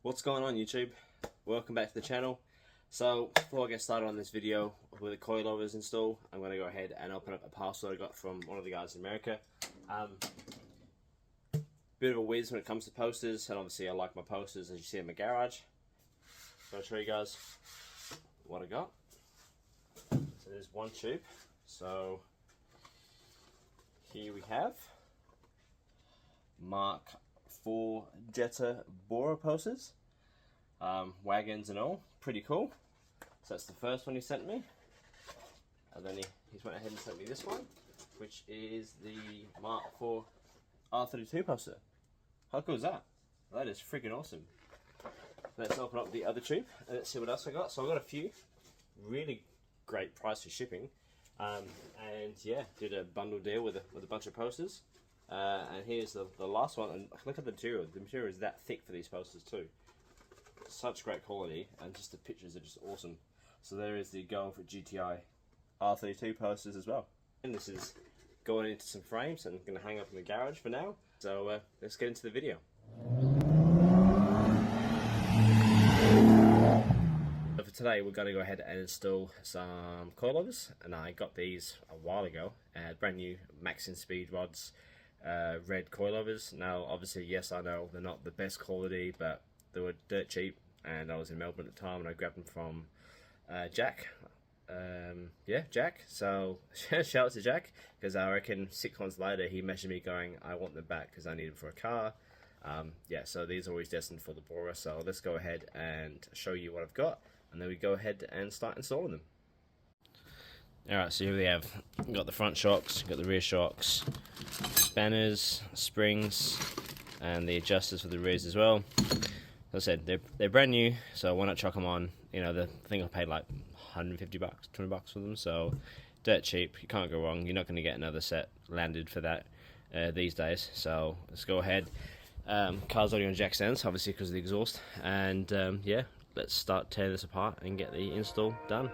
What's going on YouTube? Welcome back to the channel. So before I get started on this video with the Coilovers install, I'm going to go ahead and open up a parcel I got from one of the guys in America. Bit of a whiz when it comes to posters, and obviously I like my posters as you see in my garage. So I'll show you guys what I got. So there's one tube. So here we have MK4 Jetta Bora posters, wagons and all, pretty cool. So that's the first one he sent me, and then he's went ahead and sent me this one, which is the MK4 R32 poster. How cool is that? That is freaking awesome. Let's open up the other tube and let's see what else I got. So I got a few, really great price for shipping, and yeah, did a bundle deal with a bunch of posters. And here's the last one, and look at the material. The material is that thick for these posters too. Such great quality, and just the pictures are just awesome. So there is the Go for GTI R32 posters as well. And this is going into some frames and going to hang up in the garage for now. So let's get into the video. So for today we're going to go ahead and install some coilovers, and I got these a while ago. Brand new maxing speed rods. Red coilovers. Now obviously, yes, I know they're not the best quality, but they were dirt cheap, and I was in Melbourne at the time and I grabbed them from Jack. Yeah, Jack. So shout out to Jack, because I reckon 6 months later he messaged me going, I want them back because I need them for a car. Yeah, so these are always destined for the Bora. So let's go ahead and show you what I've got, and then we go ahead and start installing them. Alright, so here we have got the front shocks, got the rear shocks, spanners, springs, and the adjusters for the rears as well. As I said, they're brand new, so why not chuck them on? You know, I think I paid like 150 bucks, 20 bucks for them, so dirt cheap. You can't go wrong. You're not going to get another set landed for that these days. So let's go ahead. Car's already on jack stands, obviously because of the exhaust, and yeah, let's start tearing this apart and get the install done.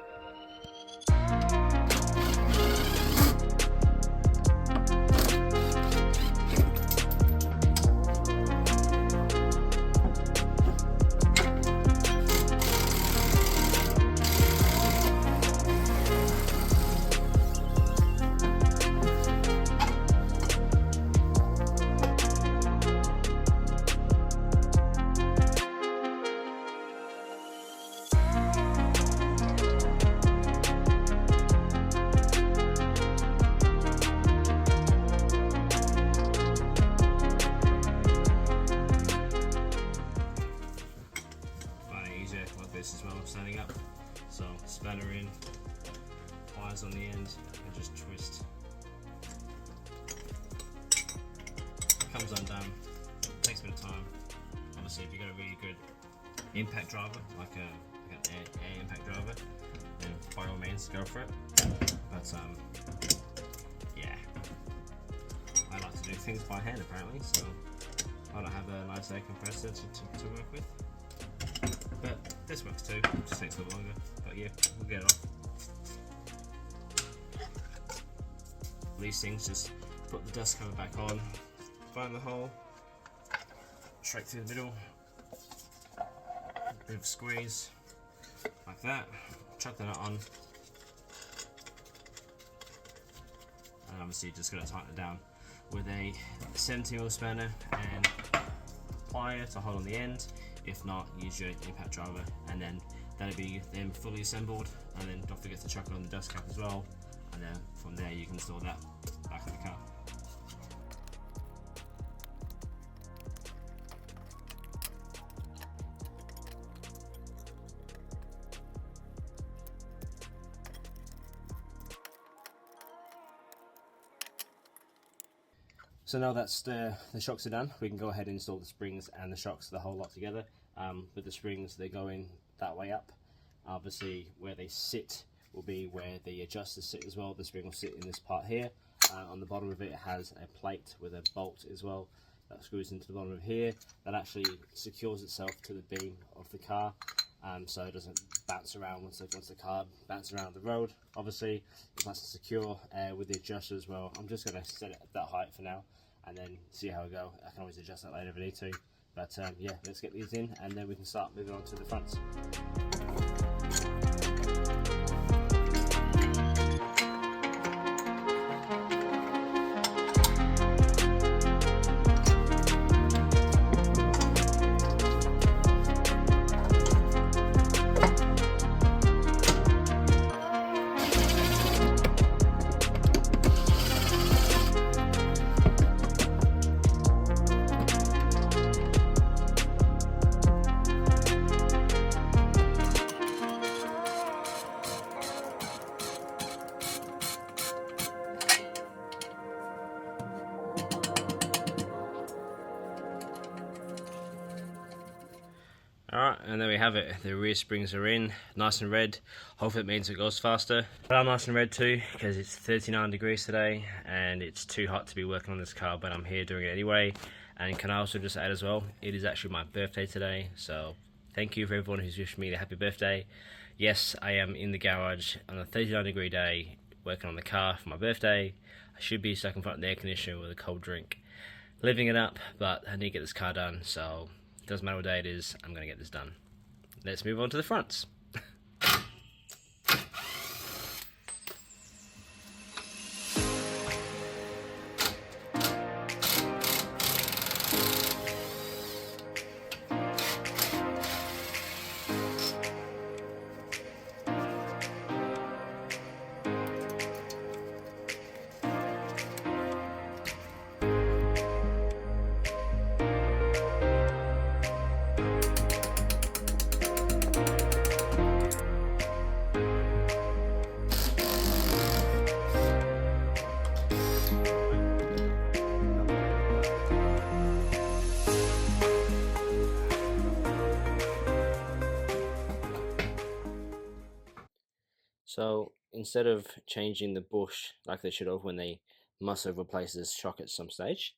This as well, standing up. So spanner in, pliers on the end, and just twist. Comes undone. Takes a bit of time. Obviously, if you've got a really good impact driver, like an air impact driver, then by all means go for it. But yeah, I like to do things by hand apparently, so I don't have a nice air compressor to work with. But this works too, it just takes a little longer, but yeah, we'll get it off. These things, just put the dust cover back on, find the hole, straight through the middle, bit of squeeze, like that, chuck the nut on, and obviously just got to tighten it down with a 17mm spanner and plier to hold on the end. If not, use your impact driver, and then that'll be them fully assembled. And then don't forget to chuck it on the dust cap as well, and then from there you can install that back in the car. So now that's the shocks are done, we can go ahead and install the springs and the shocks, the whole lot together. With the springs, they go in that way up. Obviously, where they sit will be where the adjusters sit as well. The spring will sit in this part here. On the bottom of it, it has a plate with a bolt as well that screws into the bottom of here. That actually secures itself to the beam of the car, so it doesn't bounce around once the car bounces around the road. Obviously, it's nice and secure with the adjuster as well. I'm just going to set it at that height for now, and then see how I go. I can always adjust that later if I need to. But yeah, let's get these in and then we can start moving on to the fronts. Alright, and there we have it. The rear springs are in, nice and red. Hopefully it means it goes faster. But I'm nice and red too, because it's 39 degrees today, and it's too hot to be working on this car, but I'm here doing it anyway. And can I also just add as well, it is actually my birthday today, so thank you for everyone who's wished me a happy birthday. Yes, I am in the garage on a 39-degree day, working on the car for my birthday. I should be stuck in front of the air conditioner with a cold drink, living it up, but I need to get this car done, so doesn't matter what day it is, I'm going to get this done. Let's move on to the fronts. So instead of changing the bush like they should have when they must have replaced this shock at some stage,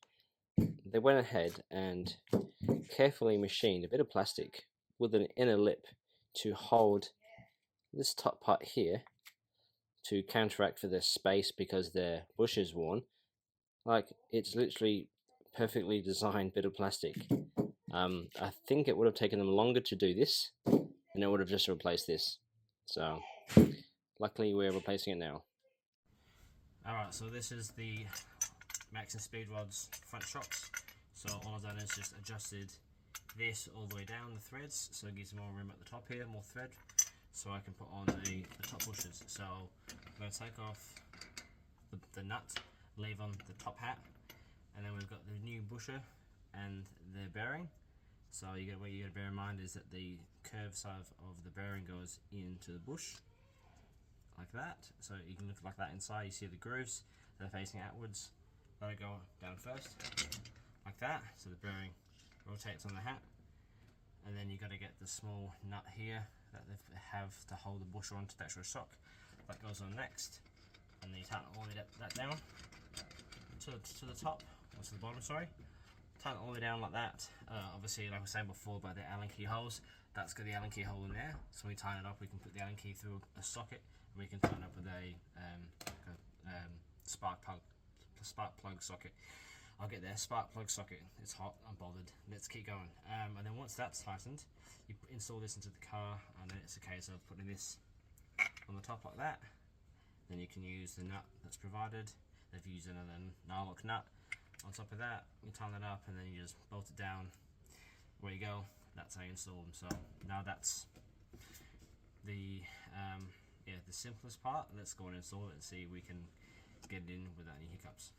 they went ahead and carefully machined a bit of plastic with an inner lip to hold this top part here to counteract for the space because their bush is worn. Like, it's literally perfectly designed bit of plastic. I think it would have taken them longer to do this, and it would have just replaced this. So luckily we're replacing it now. Alright, so this is the Max and Speed Rod's front shocks. So all I've done is just adjusted this all the way down the threads, so it gives more room at the top here, more thread, so I can put on the top bushers. So I'm going to take off the nut, leave on the top hat, and then we've got the new busher and the bearing. So what you got to bear in mind is that the curved side of the bearing goes into the bush, like that. So you can look like that inside, you see the grooves, they're facing outwards. Let it go down first, like that, so the bearing rotates on the hat. And then you've got to get the small nut here that they have to hold the busher onto the actual shock. That goes on next, and then you tighten all that down to the top, or to the bottom, sorry. Tighten all the way down like that. Obviously, like I was saying before about the Allen key holes, that's got the Allen key hole in there. So when we tighten it up, we can put the Allen key through a socket, and we can tighten up with a spark plug socket. I'll get there. Spark plug socket. It's hot. I'm bothered. Let's keep going. And then once that's tightened, you install this into the car, and then it's a case of putting this on the top like that. Then you can use the nut that's provided. They've used another Nylock nut. On top of that, you tighten it up, and then you just bolt it down. Where you go, that's how you install them. So now that's the simplest part. Let's go and install it and see if we can get it in without any hiccups.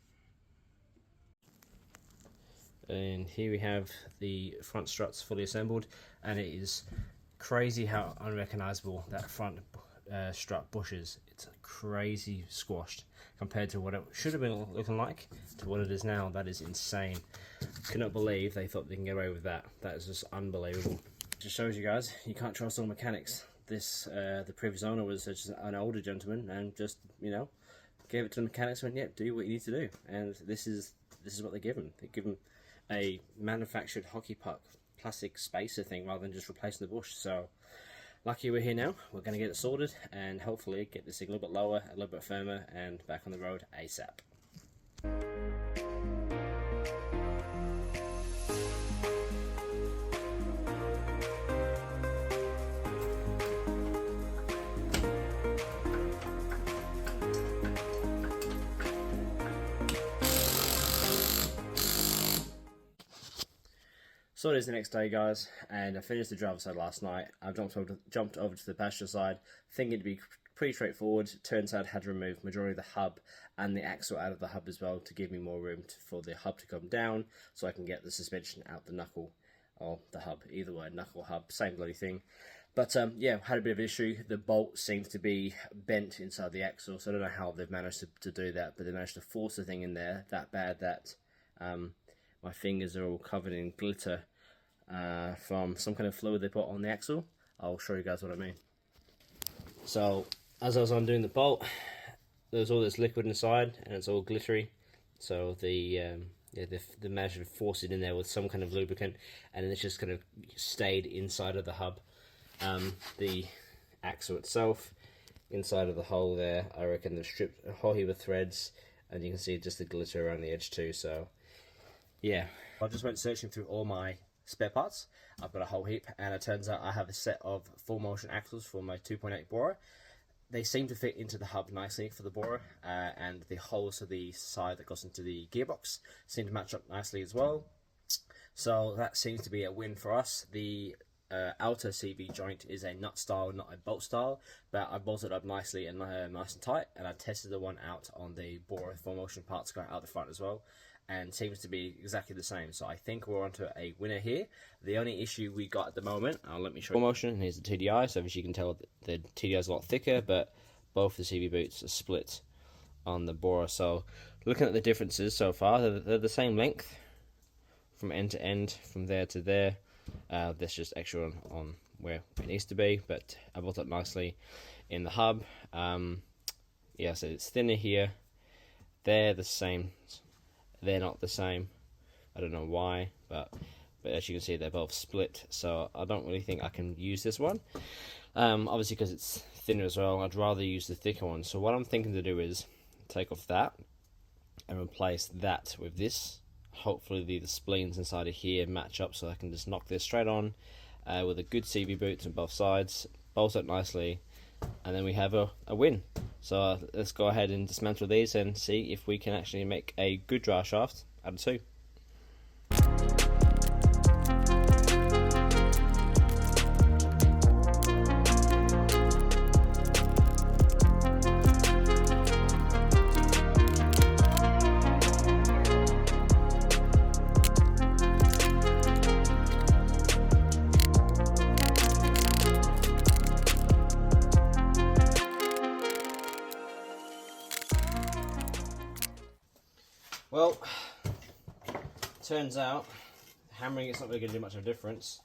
And here we have the front struts fully assembled, and it is crazy how unrecognizable that front strut bush is. It's crazy squashed compared to what it should have been looking like to what it is now. That is insane. Cannot believe they thought they can get away with that. That is just unbelievable. Just shows you guys, you can't trust all mechanics. This the previous owner was just an older gentleman, and just, you know, gave it to the mechanics and went, yep, do what you need to do. And this is what they give him. They give him a manufactured hockey puck plastic spacer thing rather than just replacing the bush. So lucky we're here now. We're going to get it sorted and hopefully get this thing a little bit lower, a little bit firmer, and back on the road ASAP. So it is the next day, guys, and I finished the driver's side last night. I've jumped over to the passenger side, thinking to be pretty straightforward. Turns out I had to remove majority of the hub and the axle out of the hub as well to give me more room for the hub to come down, so I can get the suspension out the knuckle or the hub. Either way, knuckle, hub, same bloody thing. But yeah, had a bit of an issue. The bolt seems to be bent inside the axle, so I don't know how they've managed to do that, but they managed to force the thing in there that bad that my fingers are all covered in glitter from some kind of fluid they put on the axle. I'll show you guys what I mean. So, as I was undoing the bolt, there was all this liquid inside, and it's all glittery. So they managed to force it in there with some kind of lubricant, and it's just kind of stayed inside of the hub. The axle itself, inside of the hole there, I reckon they've stripped a whole heap of threads, and you can see just the glitter around the edge too. So yeah, I just went searching through all my spare parts. I've got a whole heap, and it turns out I have a set of full motion axles for my 2.8 Bora. They seem to fit into the hub nicely for the Bora, and the holes to the side that goes into the gearbox seem to match up nicely as well. So that seems to be a win for us. The outer CV joint is a nut style, not a bolt style, but I bolted up nicely and nice and tight, and I tested the one out on the Bora full motion parts going out the front as well, and seems to be exactly the same. So I think we're onto a winner here. The only issue we got at the moment, let me show you. Full motion, here's the TDI, so as you can tell the TDI is a lot thicker, but both the CV boots are split on the Bora. So looking at the differences so far, they're the same length from end to end, from there to there. There's just extra on where it needs to be, but I built up nicely in the hub. Yeah, so it's thinner here. They're the same. They're not the same. I don't know why, but as you can see, they're both split. So I don't really think I can use this one. Obviously, because it's thinner as well, I'd rather use the thicker one. So what I'm thinking to do is take off that and replace that with this. Hopefully the spleens inside of here match up, so I can just knock this straight on with a good CV boots on both sides, bolt it nicely, and then we have a win. So let's go ahead and dismantle these and see if we can actually make a good drive shaft out of two. Well, turns out hammering it's not really going to do much of a difference.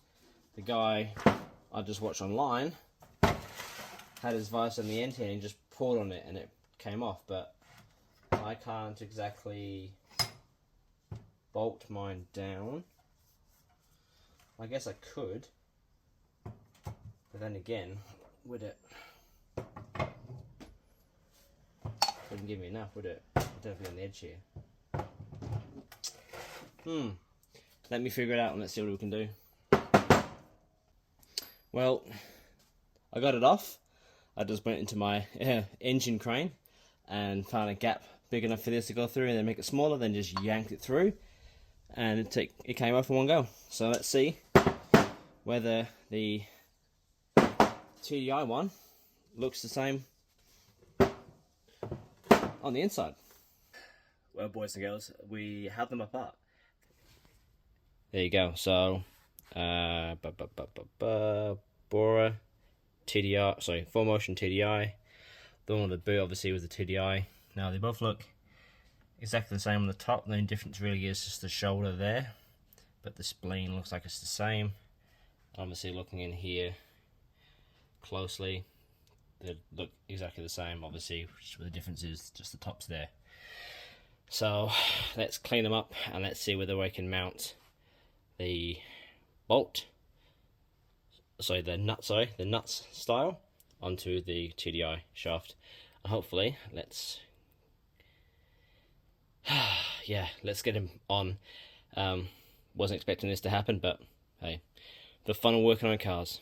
The guy I just watched online had his vice on the end here and just pulled on it and it came off, but I can't exactly bolt mine down. I guess I could, but then again, would it? Wouldn't give me enough, would it? Definitely on the edge here. Let me figure it out and let's see what we can do. Well, I got it off. I just went into my engine crane and found a gap big enough for this to go through, and then make it smaller, then just yanked it through, and it came off in one go. So let's see whether the TDI one looks the same on the inside. Well, boys and girls, we have them apart. There you go. So, Bora, TDI, sorry, full motion TDI. The one on the boot obviously was the TDI. Now they both look exactly the same on the top. The only difference really is just the shoulder there, but the spleen looks like it's the same. Obviously, looking in here closely, they look exactly the same. Obviously, the difference is just the tops there. So let's clean them up and let's see whether I can mount the nuts style onto the TDI shaft. And hopefully, let's get him on. Wasn't expecting this to happen, but hey, the fun of working on cars.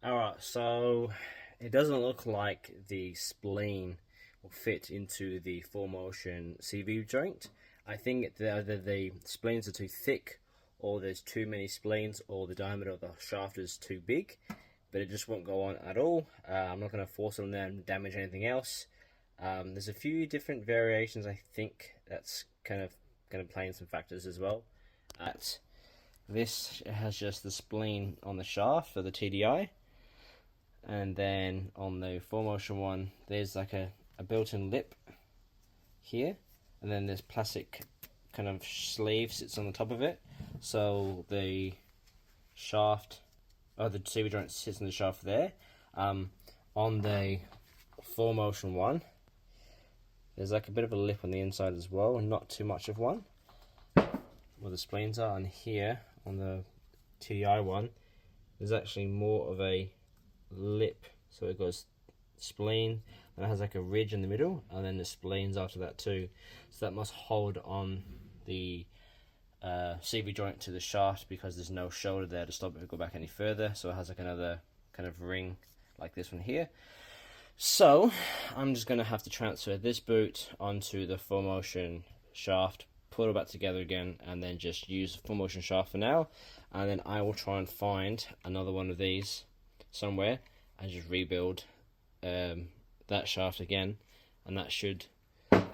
Alright, so it doesn't look like the spleen will fit into the full motion CV joint. I think either the spleens are too thick or there's too many spleens, or the diameter of the shaft is too big, but it just won't go on at all. I'm not going to force it on there and damage anything else. There's a few different variations, I think, that's kind of going to play in some factors as well. This has just the spleen on the shaft for the TDI, and then on the 4Motion one, there's like a built-in lip here, and then this plastic kind of sleeve sits on the top of it, so the shaft, the CV joint sits in the shaft there. On the 4Motion one, there's like a bit of a lip on the inside as well, and not too much of one, where the spleens are. And here on the TDI one, there's actually more of a lip, so it goes spleen, and it has like a ridge in the middle, and then the spleens after that too, so that must hold on the CV joint to the shaft, because there's no shoulder there to stop it to go back any further, so it has like another kind of ring like this one here. So I'm just going to have to transfer this boot onto the 4Motion shaft, put it back together again, and then just use the 4Motion shaft for now, and then I will try and find another one of these somewhere and just rebuild that shaft again, and that should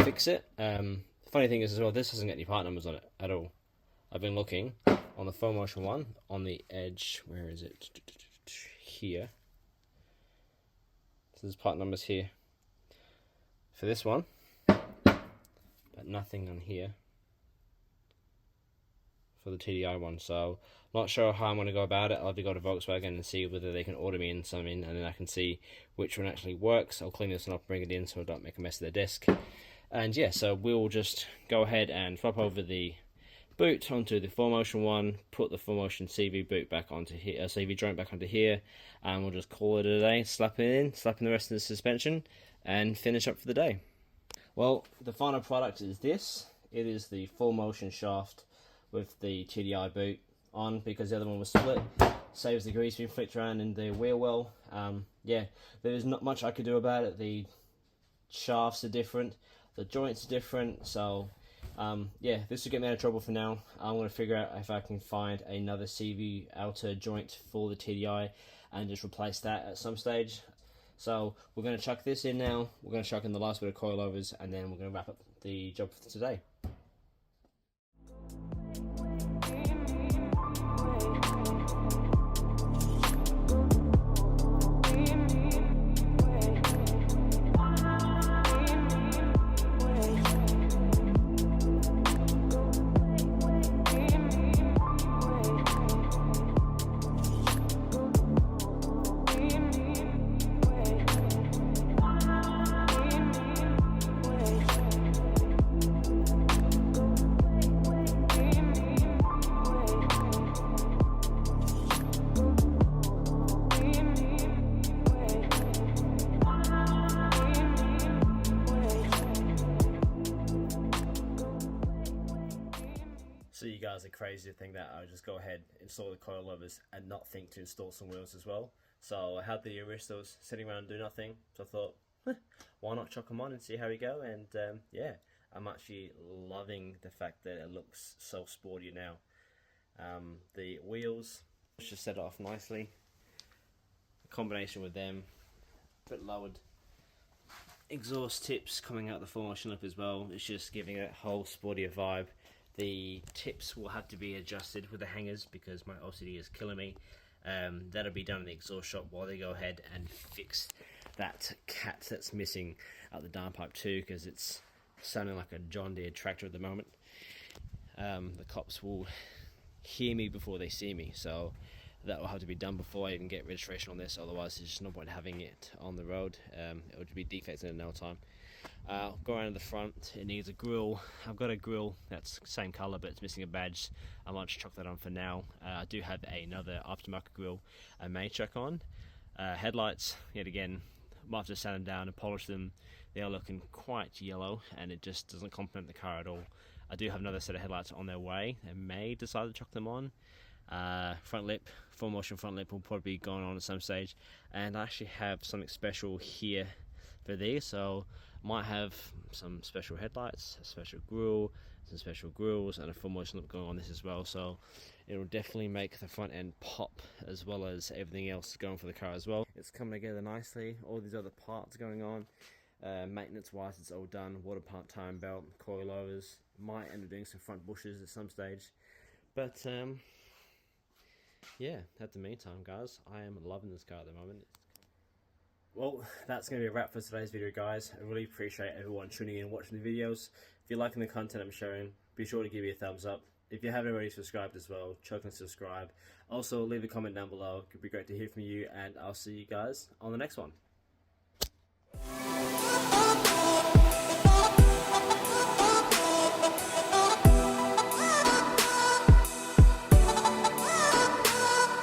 fix it. The funny thing is as well, this doesn't get any part numbers on it at all. I've been looking on the 4Motion one, on the edge, where is it? Here. So there's part numbers here for this one, but nothing on here for the TDI one. So not sure how I'm going to go about it. I'll have to go to Volkswagen and see whether they can order me in something, and then I can see which one actually works. I'll clean this one up, bring it in so I don't make a mess of the desk. And yeah, so we'll just go ahead and flip over the boot onto the 4Motion one, put the 4Motion CV boot back onto here, CV joint back onto here, and we'll just call it a day. Slap in the rest of the suspension, and finish up for the day. Well, the final product is this. It is the 4Motion shaft with the TDI boot on, because the other one was split. Saves the grease being flicked around in the wheel well. Yeah, there's not much I could do about it. The shafts are different, the joints are different, so yeah, this will get me out of trouble for now. I'm going to figure out if I can find another CV outer joint for the TDI and just replace that at some stage. So we're going to chuck this in now, we're going to chuck in the last bit of coilovers, and then we're going to wrap up the job for today. So you guys are crazy to think that I would just go ahead, install the coilovers, and not think to install some wheels as well. So I had the Aristos sitting around and do nothing, so I thought, why not chuck them on and see how we go? And yeah, I'm actually loving the fact that it looks so sporty now. The wheels, let's just set it off nicely. A combination with them, a bit lowered exhaust tips coming out the 4Motion lip as well. It's just giving it a whole sportier vibe. The tips will have to be adjusted with the hangers because my OCD is killing me. That'll be done in the exhaust shop while they go ahead and fix that cat that's missing out the downpipe too, because it's sounding like a John Deere tractor at the moment. The cops will hear me before they see me, so that will have to be done before I even get registration on this, otherwise there's just no point having it on the road. It would be defects in no time. Go around to the front, it needs a grille. I've got a grille that's the same colour but it's missing a badge. I might just chuck that on for now. I do have another aftermarket grille I may chuck on. Headlights, yet again, might have to sand them down and polish them. They are looking quite yellow and it just doesn't complement the car at all. I do have another set of headlights on their way. I may decide to chuck them on. Front lip, 4Motion front lip will probably be going on at some stage, and I actually have something special here for these, so might have some special headlights, a special grille, some special grills, and a 4Motion lip going on this as well. So It'll definitely make the front end pop, as well as everything else going for the car as well. It's coming together nicely, all these other parts going on. Maintenance wise, it's all done. Water pump, time belt, coilovers. Might end up doing some front bushes at some stage, but yeah, at the meantime guys, I am loving this car at the moment. Well, that's going to be a wrap for today's video guys. I really appreciate everyone tuning in and watching the videos. If you're liking the content I'm showing, be sure to give me a thumbs up. If you haven't already subscribed as well, chuck and subscribe. Also leave a comment down below, it could be great to hear from you, and I'll see you guys on the next one.